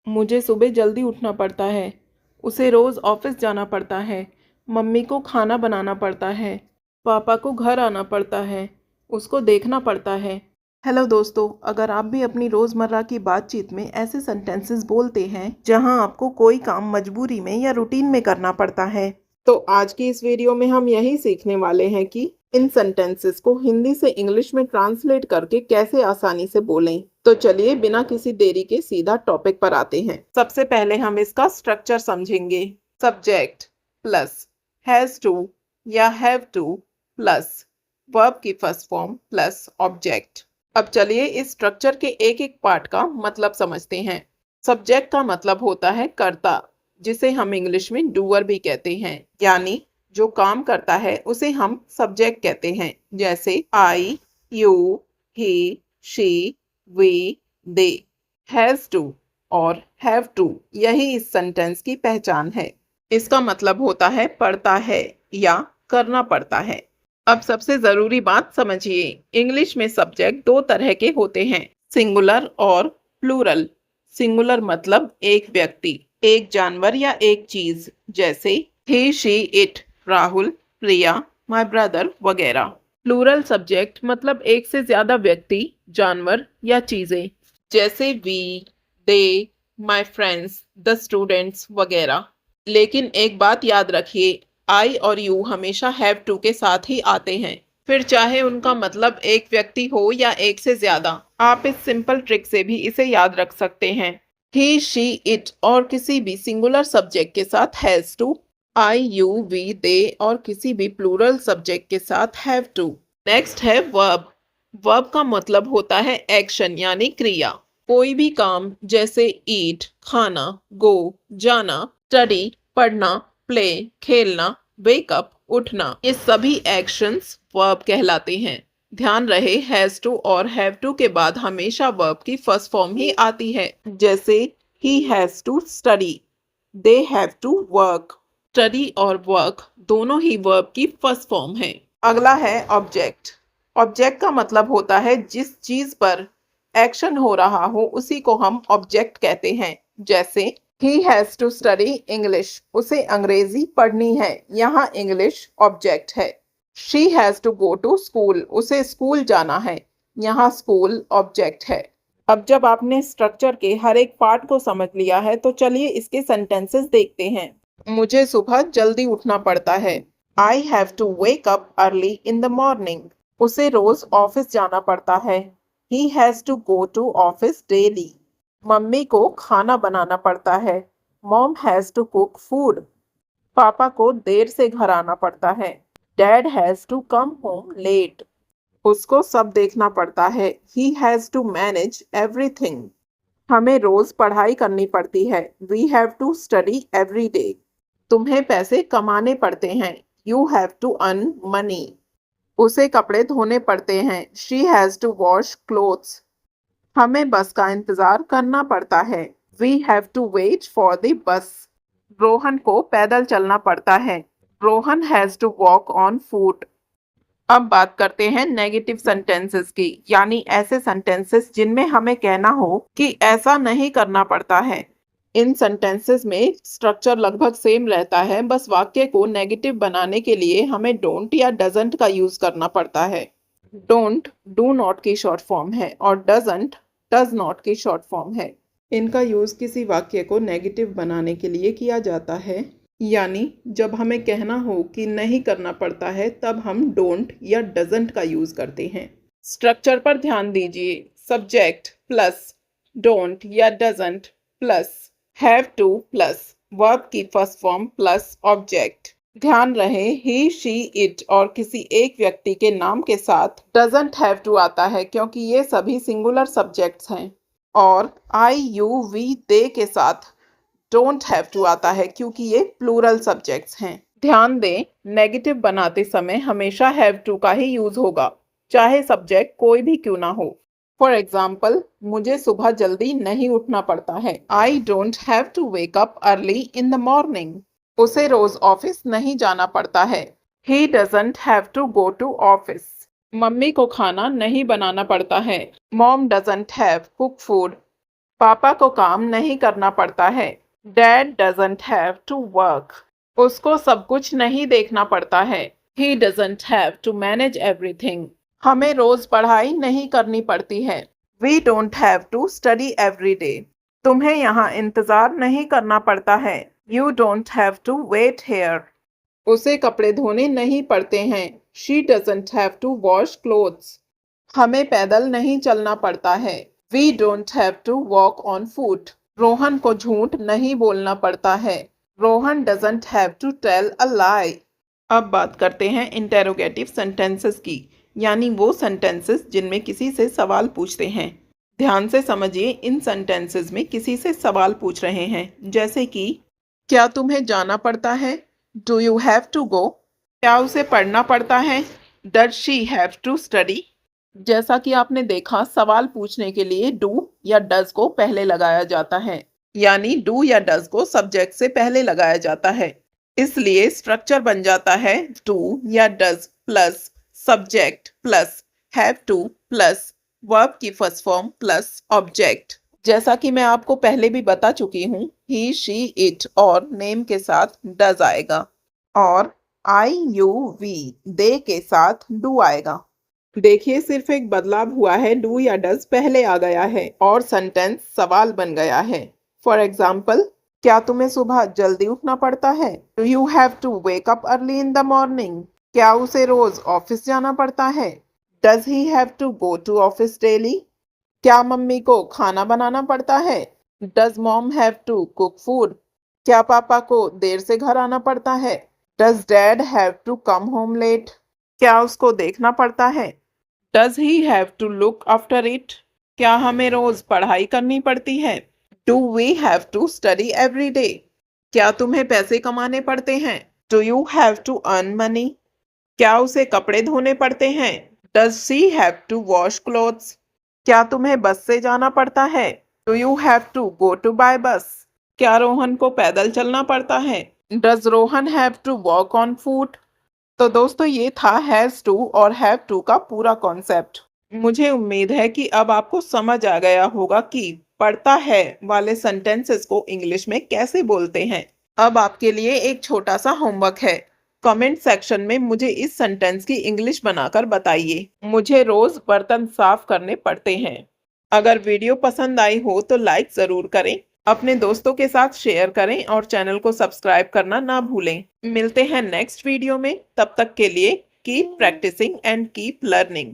मुझे सुबह जल्दी उठना पड़ता है। उसे रोज़ ऑफिस जाना पड़ता है। मम्मी को खाना बनाना पड़ता है। पापा को घर आना पड़ता है। उसको देखना पड़ता है। हेलो दोस्तों, अगर आप भी अपनी रोज़मर्रा की बातचीत में ऐसे सेंटेंसेस बोलते हैं जहां आपको कोई काम मजबूरी में या रूटीन में करना पड़ता है, तो आज की इस वीडियो में हम यही सीखने वाले हैं कि इन सेंटेंसेस को हिंदी से इंग्लिश में ट्रांसलेट करके कैसे आसानी से बोलें। तो चलिए बिना किसी देरी के सीधा टॉपिक पर आते हैं। सबसे पहले हम इसका स्ट्रक्चर समझेंगे। सब्जेक्ट प्लस हैज टू या हैव टू प्लस वर्ब की फर्स्ट फॉर्म प्लस ऑब्जेक्ट। अब चलिए इस स्ट्रक्चर के एक एक पार्ट का मतलब समझते हैं। सब्जेक्ट का मतलब होता है कर्ता, जिसे हम इंग्लिश में डूअर भी कहते हैं, यानी जो काम करता है उसे हम सब्जेक्ट कहते हैं। जैसे I, you, he, she, we, they. Has to और हैव टू यही इस सेंटेंस की पहचान है। इसका मतलब होता है पड़ता है या करना पड़ता है। अब सबसे जरूरी बात समझिए, इंग्लिश में सब्जेक्ट दो तरह के होते हैं, सिंगुलर और प्लूरल। सिंगुलर मतलब एक व्यक्ति, एक जानवर या एक चीज, जैसे he, she, it, Rahul, Priya, my brother वगैरह। प्लूरल सब्जेक्ट मतलब एक से ज्यादा व्यक्ति, जानवर या चीजें, जैसे we, they, my friends, the students वगैरह। लेकिन एक बात याद रखिए, आई और यू हमेशा हैव टू के साथ ही आते हैं, फिर चाहे उनका मतलब एक व्यक्ति हो या एक से ज्यादा। आप इस सिंपल ट्रिक से भी इसे याद रख सकते हैं। ही, शी, इट और किसी भी सिंगुलर सब्जेक्ट के साथ has to, I, you, we, they और किसी भी प्लूरल सब्जेक्ट के साथ हैव टू। नेक्स्ट है वर्ब। वर्ब का मतलब होता है एक्शन यानी क्रिया। कोई भी काम, जैसे ईट खाना, गो जाना, स्टडी पढ़ना, प्ले खेलना, वेकअप उठना, ये सभी एक्शंस वर्ब कहलाते हैं। ध्यान रहे, हैज टू और हैव टू के बाद हमेशा वर्ब की फर्स्ट फॉर्म ही आती है। जैसे he has to study, they have to work. Study और वर्क दोनों ही वर्ब की फर्स्ट फॉर्म है। अगला है ऑब्जेक्ट। ऑब्जेक्ट का मतलब होता है जिस चीज पर एक्शन हो रहा हो उसी को हम ऑब्जेक्ट कहते हैं। जैसे he has to study English, उसे अंग्रेजी पढ़नी है, यहाँ इंग्लिश ऑब्जेक्ट है। She has to go to school, उसे स्कूल जाना है, यहाँ स्कूल ऑब्जेक्ट है। अब जब आपने स्ट्रक्चर के हर एक पार्ट को समझ लिया है तो चलिए इसके सेंटेंसेस देखते हैं। मुझे सुबह जल्दी उठना पड़ता है। I have to wake up early in the morning, उसे रोज ऑफिस जाना पड़ता है। He has to go to office daily, mummy को खाना बनाना पड़ता है। Mom has to cook food, papa को देर से घर आना पड़ता है। Dad has to come home late, उसको सब देखना पड़ता है। He has to manage everything, हमें रोज पढ़ाई करनी पड़ती है। We have to study every day, तुम्हें पैसे कमाने पड़ते हैं। You have to earn money, उसे कपड़े धोने पड़ते हैं। She has to wash clothes, हमें बस का इंतजार करना पड़ता है। We have to wait for the bus, Rohan को पैदल चलना पड़ता है। Rohan has to walk on foot. अब बात करते हैं नेगेटिव सेंटेंसेस की, यानी ऐसे सेंटेंसेस जिनमें हमें कहना हो कि ऐसा नहीं करना पड़ता है। इन सेंटेंसेस में स्ट्रक्चर लगभग सेम रहता है, बस वाक्य को नेगेटिव बनाने के लिए हमें डोंट या डजंट का यूज करना पड़ता है। डोंट डू नॉट की शॉर्ट फॉर्म है और डजंट डज नॉट की शॉर्ट फॉर्म है। इनका यूज किसी वाक्य को नेगेटिव बनाने के लिए किया जाता है, यानी जब हमें कहना हो कि नहीं करना पड़ता है तब हम डोंट या डजंट का यूज करते हैं। स्ट्रक्चर पर ध्यान दीजिए। सब्जेक्ट प्लस डोंट या doesn't plus have two plus verb की फर्स्ट फॉर्म प्लस ऑब्जेक्ट। ध्यान रहे, ही, शी, इट और किसी एक व्यक्ति के नाम के साथ डजंट हैव टू आता है क्योंकि ये सभी सिंगुलर सब्जेक्ट्स हैं, और आई, यू, वी, दे के साथ डोंट हैव टू आता है क्योंकि ये प्लूरल सब्जेक्ट्स हैं। ध्यान दें, नेगेटिव बनाते समय हमेशा हैव टू का ही यूज होगा, चाहे सब्जेक्ट कोई भी क्यों ना हो। फॉर एग्जाम्पल, मुझे सुबह जल्दी नहीं उठना पड़ता है। I don't have to wake up early in the morning, उसे रोज ऑफिस नहीं जाना पड़ता है। He doesn't have to go to office, mummy को खाना नहीं बनाना पड़ता है। Mom doesn't have cook food, papa को काम नहीं करना पड़ता है। Dad doesn't have to work. उसको सब कुछ नहीं देखना पड़ता है। He doesn't have to manage everything. हमें रोज पढ़ाई नहीं करनी पड़ती है। We don't have to study every day. तुम्हें यहाँ इंतजार नहीं करना पड़ता है। You don't have to wait here. उसे कपड़े धोने नहीं पड़ते हैं। She doesn't have to wash clothes. हमें पैदल नहीं चलना पड़ता है। We don't have to walk on foot. Rohan को झूठ नहीं बोलना पड़ता है। Rohan doesn't have to tell a lie. अब बात करते हैं इंटेरोगेटिव सेंटेंसेस की, यानी वो सेंटेंसेस जिनमें किसी से सवाल पूछते हैं। ध्यान से समझिए, इन सेंटेंसेस में किसी से सवाल पूछ रहे हैं, जैसे कि क्या तुम्हें जाना पड़ता है? Do you have to go? क्या उसे पढ़ना पड़ता है? Does she have to study? जैसा कि आपने देखा, सवाल पूछने के लिए डू या डज को पहले लगाया जाता है, यानी डू या डज को सब्जेक्ट से पहले लगाया जाता है। इसलिए स्ट्रक्चर बन जाता है डू या does plus subject plus have two plus verb की फर्स्ट फॉर्म प्लस ऑब्जेक्ट। जैसा कि मैं आपको पहले भी बता चुकी हूँ, ही शी इट और नेम के साथ डज आएगा और आई यू वी दे के साथ डू आएगा। देखिए, सिर्फ एक बदलाव हुआ है, डू या डज पहले आ गया है और सेंटेंस सवाल बन गया है। फॉर एग्जाम्पल, क्या तुम्हें सुबह जल्दी उठना पड़ता है? Do you have to wake up early in the morning? क्या उसे रोज ऑफिस जाना पड़ता है? Does he have to go to office daily? क्या मम्मी को खाना बनाना पड़ता है? Does mom have to cook food? क्या पापा को देर से घर आना पड़ता है? Does dad have to come home late? क्या उसको देखना पड़ता है? Does he have to look after it? क्या हमें रोज पढ़ाई करनी पड़ती है? Do we have to study every day? क्या तुम्हें पैसे कमाने पड़ते हैं? Do you have to earn money? क्या उसे कपड़े धोने पड़ते हैं? Does she have to wash clothes? क्या तुम्हें बस से जाना पड़ता है? Do you have to go to by bus? क्या रोहन को पैदल चलना पड़ता है? Does Rohan have to walk on foot? तो दोस्तों, ये था हैज़ टू और हैव टू का पूरा कॉन्सेप्ट। मुझे उम्मीद है कि अब आपको समझ आ गया होगा कि पढ़ता है वाले सेंटेंसेस को इंग्लिश में कैसे बोलते हैं। अब आपके लिए एक छोटा सा होमवर्क है। कमेंट सेक्शन में मुझे इस सेंटेंस की इंग्लिश बनाकर बताइए। मुझे रोज बर्तन साफ करने पड़ते हैं। अगर वीडियो पसंद आई हो तो लाइक ज़रूर करें, अपने दोस्तों के साथ शेयर करें और चैनल को सब्सक्राइब करना ना भूलें। मिलते हैं नेक्स्ट वीडियो में, तब तक के लिए keep practising and keep learning.